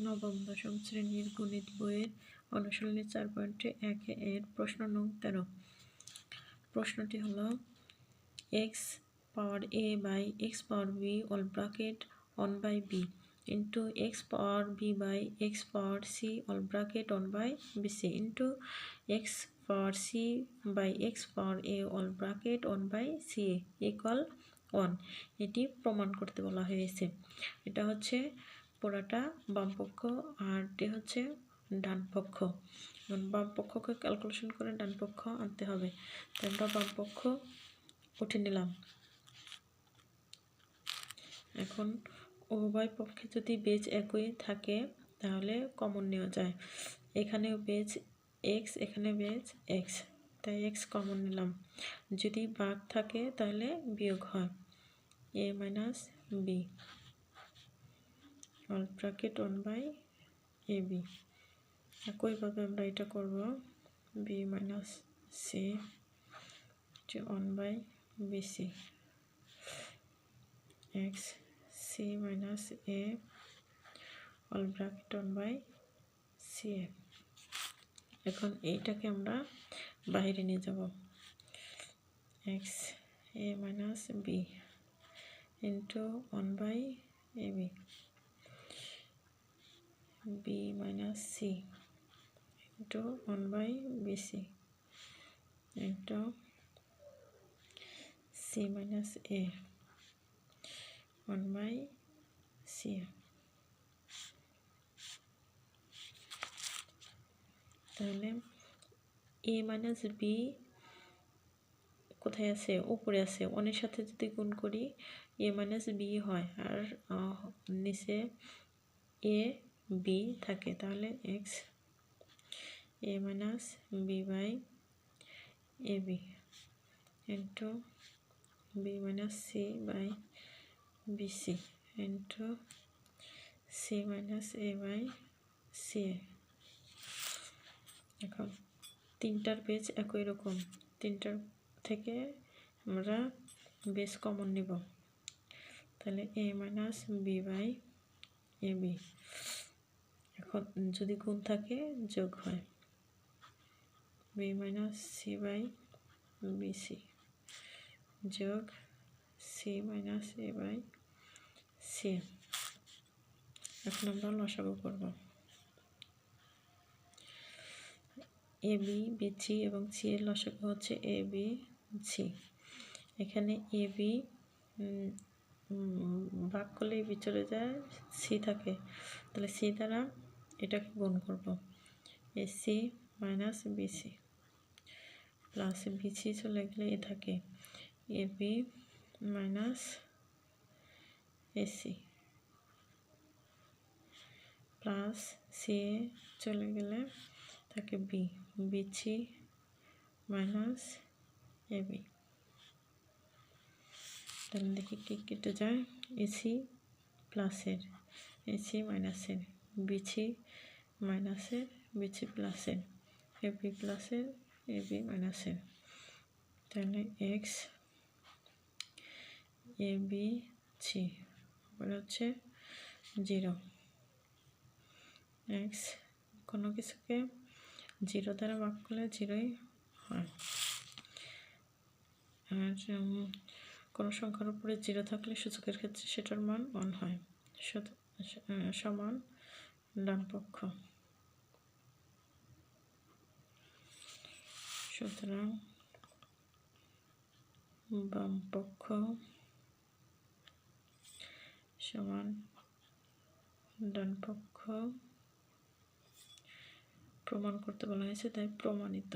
নবম দশম শ্রেণীর গণিত বইয়ের অনুশীলনী 4.1 এর প্রশ্ন নং 13। প্রশ্নটি হলো x power a by x power b all bracket 1 by b into x power b by x power c all bracket 1 by bc into x power c by x power a all bracket 1 by ca equal 1। এটি প্রমাণ করতে বলা হয়েছে। এটা হচ্ছে পুরাটা বাম পক্ষ আর এটি হচ্ছে ডান পক্ষ। বাম পক্ষকে ক্যালকুলেশন করে ডান পক্ষ আনতে হবে। তো আমরা বাম পক্ষ উঠে নিলাম। এখন উভয় পক্ষে যদি বেজ একই থাকে তাহলে কমন নেওয়া যায়। এখানেও বেজ x, এখানে বেজ x, তাই x কমন নিলাম। যদি ভাগ থাকে তাহলে বিয়োগ হয় a minus b all bracket 1 by ab। একইভাবে আমরা এটা করব b minus c 1 by bc x c minus a all bracket 1 by ca। এখন এইটাকে আমরা বাইরে নিয়ে যাব। x a minus b into 1 by ab b minus c into 1 by bc into c minus a 1 by ca। তাহলে a minus b কোথায় আছে? উপরে আছে। অনের সাথে যদি গুণ করি a মাইনাস b হয় আর নিচে a b থাকে, তাহলে x a minus b by ab into b minus c by bc into c minus a by ca। এখন তিনটার বেজ একই রকম, তিনটার থেকে আমরা বেজ কমন নিব। তাহলে a minus b by ab। এখন যদি গুণ থাকে যোগ হয় b minus c by bc যোগ c minus a by c। এখন আমরা লসাগু করব। ab, bc এবং c এর লসাগু হচ্ছে ab c। এখানে ab ভাগ করলে b চলে যায়, c থাকে, তাহলে c দ্বারা এটাকে গুণ করব। ac minus bc plus bc চলে গেলে এ থাকে ab minus ac plus c চলে গেলে থাকে bc মাইনাস ab। তাহলে দেখি কি কেটে যায়, এসি প্লাসের এসি মাইনাসের, বিসি মাইনাসের বিসি প্লাসের, এবি প্লাসের এবি মাইনাসের। তাহলে এক্স এ বি সি হচ্ছে 0। এক্স কোনো কিছুকে 0 দ্বারা ভাগ করলে 0ই হয়। আর কোনো সংখ্যার উপরে 0 থাকলে সূচকের ক্ষেত্রে সেটার মান 1 হয়। সমান ডান পক্ষ। সুতরাং বাম পক্ষ সমান ডান পক্ষ প্রমাণ করতে বলা হয়েছে, তাই প্রমাণিত।